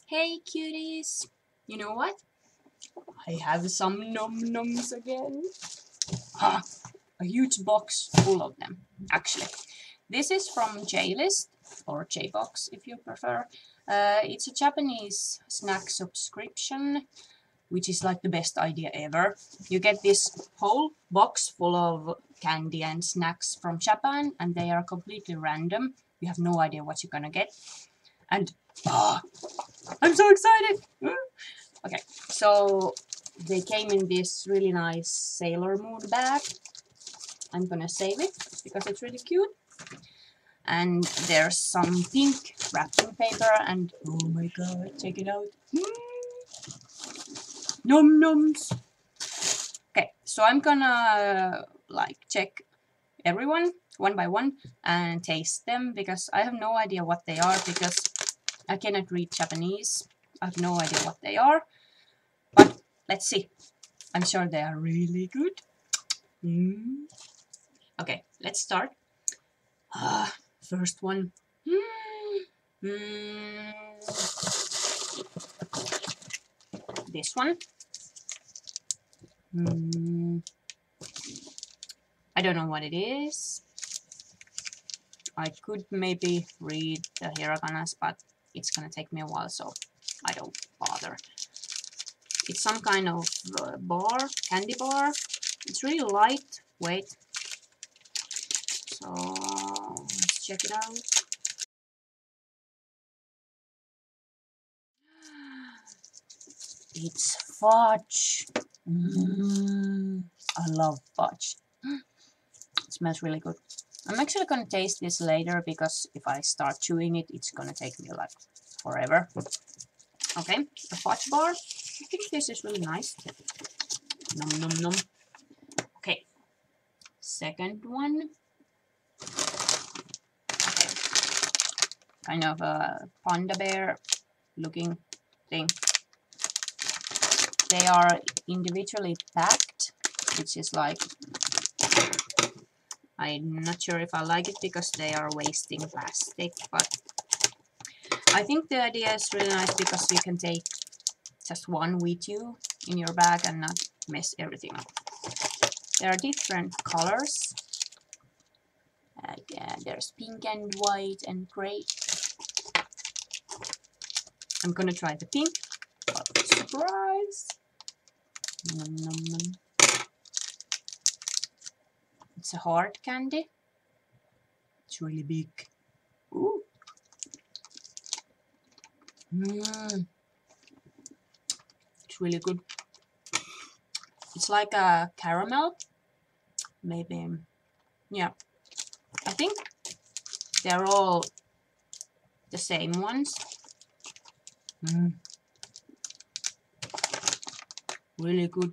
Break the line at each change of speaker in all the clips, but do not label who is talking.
Hey cuties! You know what? I have some num nums again. Ah, a huge box full of them, actually. This is from J-List, or J-Box if you prefer. It's a Japanese snack subscription, which is like the best idea ever. You get this whole box full of candy and snacks from Japan, and they are completely random. You have no idea what you're gonna get. And I'm so excited! Okay, so they came in this really nice Sailor Moon bag. I'm gonna save it because it's really cute. And there's some pink wrapping paper and oh my god, check it out. Num nums. Okay, so I'm gonna like check everyone one by one and taste them because I have no idea what they are because I cannot read Japanese. I have no idea what they are. But let's see. I'm sure they are really good. Okay, let's start. First one. This one. I don't know what it is. I could maybe read the hiraganas, but it's gonna take me a while, so I don't bother. It's some kind of bar, candy bar. It's really lightweight. So let's check it out. It's fudge. I love fudge. It smells really good. I'm actually gonna taste this later because if I start chewing it, it's gonna take me like forever. Okay, the fudge bar. I think this is really nice. Nom nom nom. Okay, second one. Okay. Kind of a panda bear looking thing. They are individually packed, which is like, I'm not sure if I like it because they are wasting plastic, but I think the idea is really nice because you can take just one with you in your bag and not mess everything up. There are different colors. There's pink and white and gray. I'm gonna try the pink. Surprise! Nom, nom, nom. It's a hard candy. It's really big. Ooh. It's really good. It's like a caramel. Maybe, yeah. I think they're all the same ones. Really good.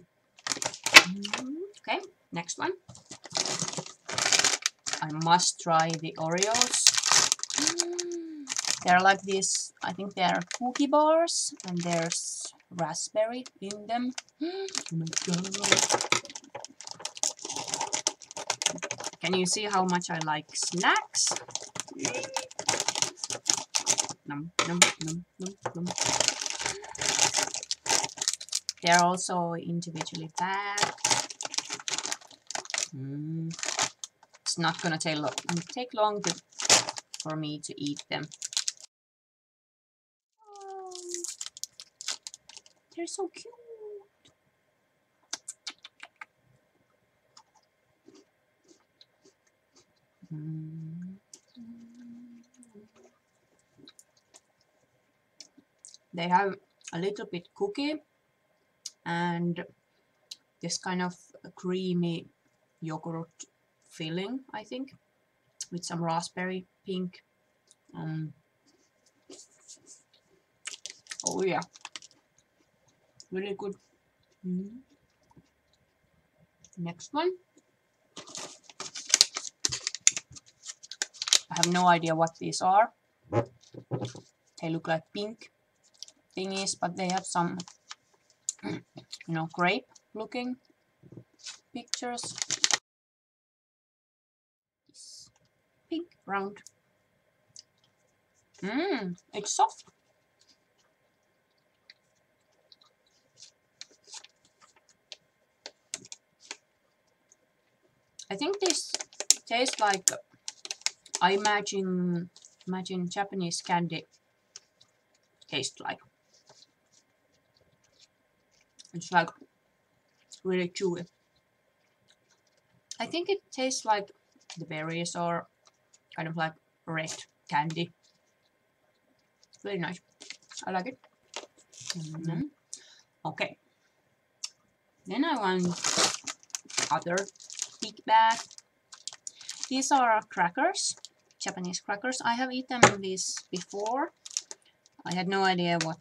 Okay, next one. I must try the Oreos. They're like this, I think they're cookie bars, and there's raspberry in them. Oh my god. Can you see how much I like snacks? Nom, nom, nom, nom, nom. They're also individually packed. It's not gonna take long for me to eat them. Oh, they're so cute. They have a little bit cookie and this kind of creamy yogurt filling, I think, with some raspberry pink. Oh yeah, really good. Next one. I have no idea what these are. They look like pink thingies, but they have some, grape looking pictures. This pink round. It's soft. I think this tastes like, I imagine Japanese candy taste like. It's like really chewy. I think it tastes like the berries or kind of like red candy. Very nice. I like it. Okay. Then I want other big bag. These are crackers, Japanese crackers. I have eaten these before. I had no idea what,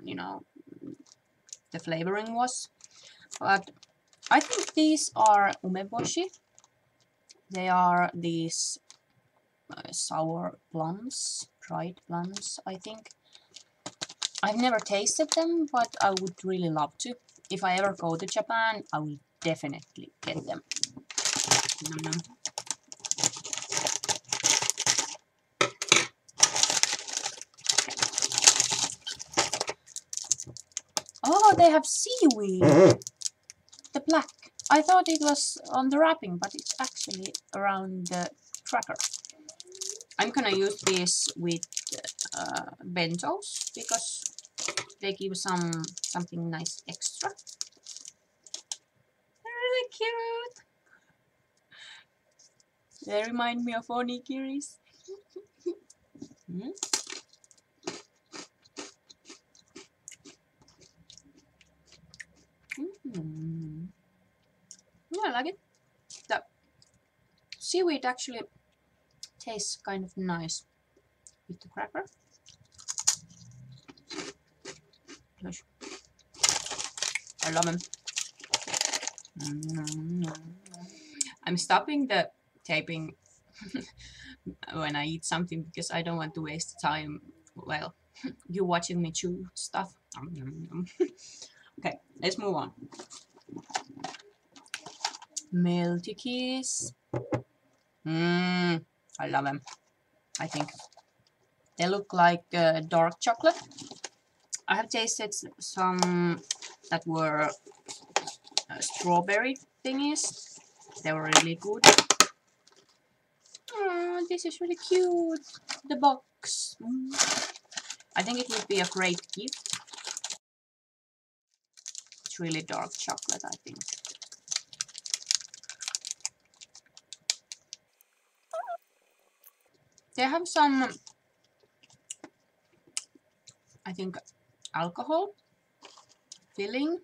you know, the flavoring was, but I think these are umeboshi. They are these sour plums, dried plums, I think. I've never tasted them, but I would really love to. If I ever go to Japan, I will definitely get them. Nom nom. Oh, they have seaweed! The black. I thought it was on the wrapping, but it's actually around the cracker. I'm gonna use this with bentos because they give something nice extra. They're really cute. They remind me of onigiris. Yeah, I like it. The seaweed actually tastes kind of nice with the cracker. Gosh. I love them. I'm stopping the taping when I eat something because I don't want to waste time. Well, you watching me chew stuff. Okay, let's move on. Melty I love them. I think they look like dark chocolate. I have tasted some that were strawberry thingies. They were really good. Oh, this is really cute. The box. I think it would be a great gift. It's really dark chocolate, I think. They have some, I think, alcohol filling.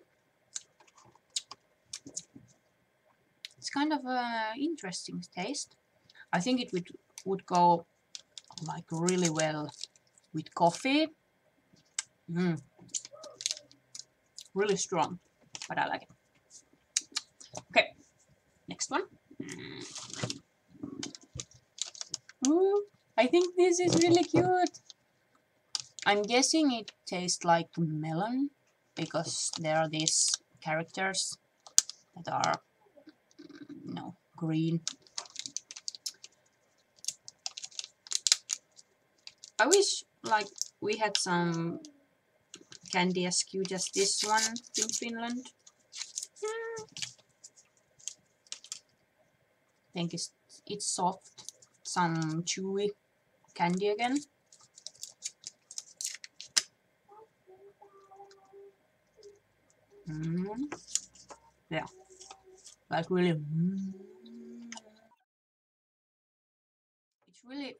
It's kind of an interesting taste. I think it would go like really well with coffee. Really strong, but I like it. Okay, next one. Ooh, I think this is really cute. I'm guessing it tastes like melon because there are these characters that are, green. I wish like we had some candy as cute as this one in Finland. I think it's soft, some chewy candy again. Yeah, like really. It's really,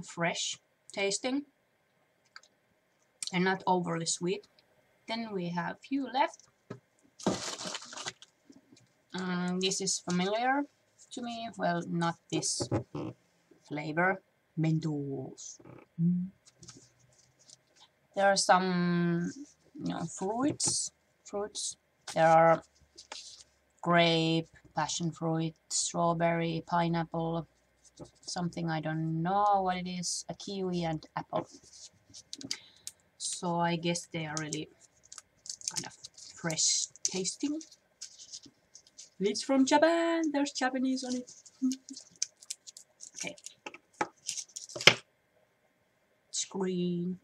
fresh tasting and not overly sweet. Then we have few left. This is familiar to me. Well, not this flavor. Mentos. There are some, fruits. There are grape, passion fruit, strawberry, pineapple, something I don't know what it is, a kiwi and apple. So I guess they are really kind of fresh tasting. It's from Japan. There's Japanese on it. Okay. It's green.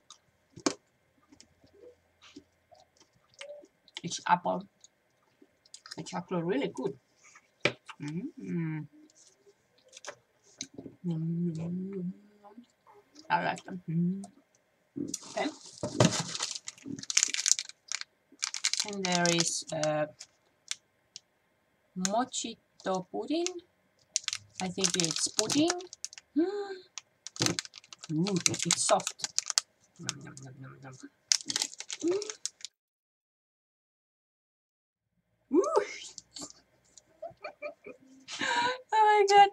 It's apple. It's actually really good. Mm. I like them. Okay. And there is mochito pudding. I think it's pudding. Ooh, it's soft. Nom, nom, nom, nom, nom. Ooh. Oh my god.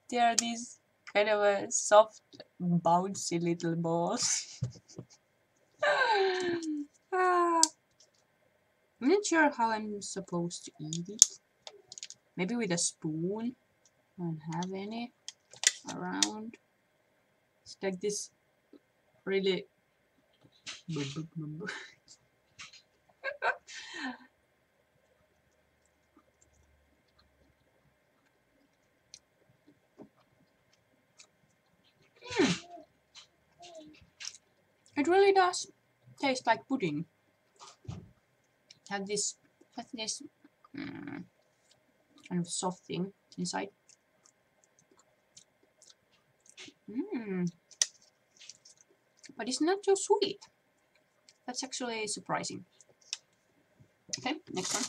There are these kind of a soft, bouncy little balls. Ah. I'm not sure how I'm supposed to eat it. Maybe with a spoon. I don't have any around. It's like this really. It really does taste like pudding. Have this kind of soft thing inside. But it's not so sweet. That's actually surprising. Okay, next one.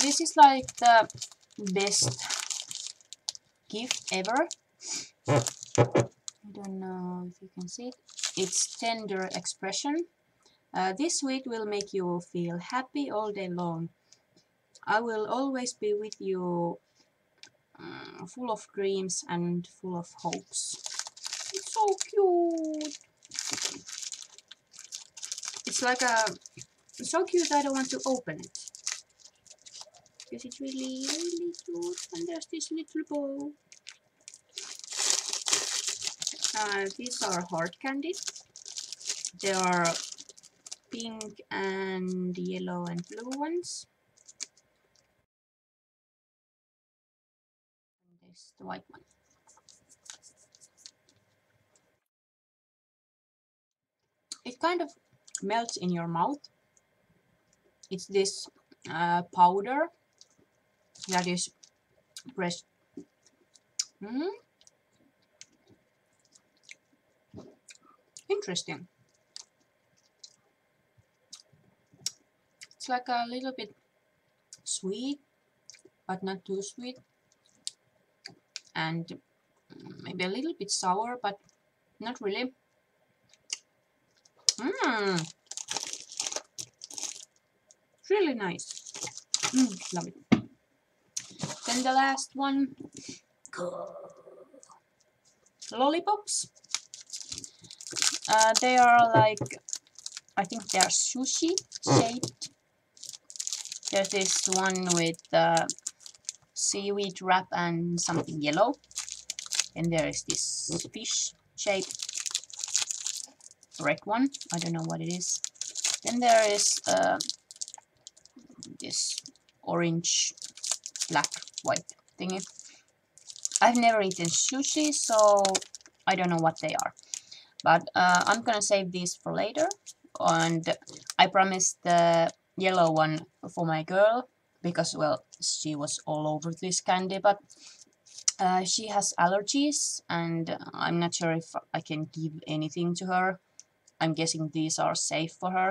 This is like the best gift ever. I don't know if you can see it. It's Tender Expression. This sweet will make you feel happy all day long. I will always be with you, full of dreams and full of hopes. It's so cute. It's like so cute I don't want to open it. Because it's really, really cute. And there's this little bow. These are hard candy. There are pink and yellow and blue ones. And there's the white one. It kind of melts in your mouth. It's this powder that is pressed. Interesting. It's like a little bit sweet, but not too sweet. And maybe a little bit sour, but not really. It's really nice. Love it. Then the last one. Lollipops. They are like, I think they are sushi shaped. There's this one with seaweed wrap and something yellow. And there is this fish shaped red one. I don't know what it is. Then there is this orange, black, white thingy. I've never eaten sushi, so I don't know what they are. But I'm gonna save these for later. And I promised the yellow one for my girl, because, well, she was all over this candy, but she has allergies, and I'm not sure if I can give anything to her. I'm guessing these are safe for her.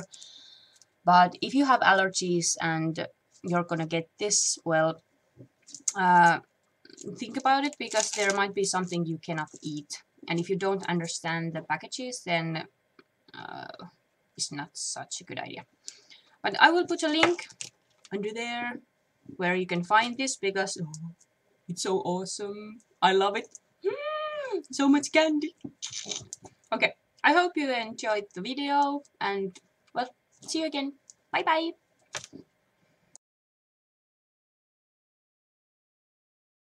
But if you have allergies and you're gonna get this, well, think about it, because there might be something you cannot eat. And if you don't understand the packages, then it's not such a good idea. But I will put a link under there where you can find this, because it's so awesome. I love it. So much candy. Okay, I hope you enjoyed the video, and well, see you again. Bye bye.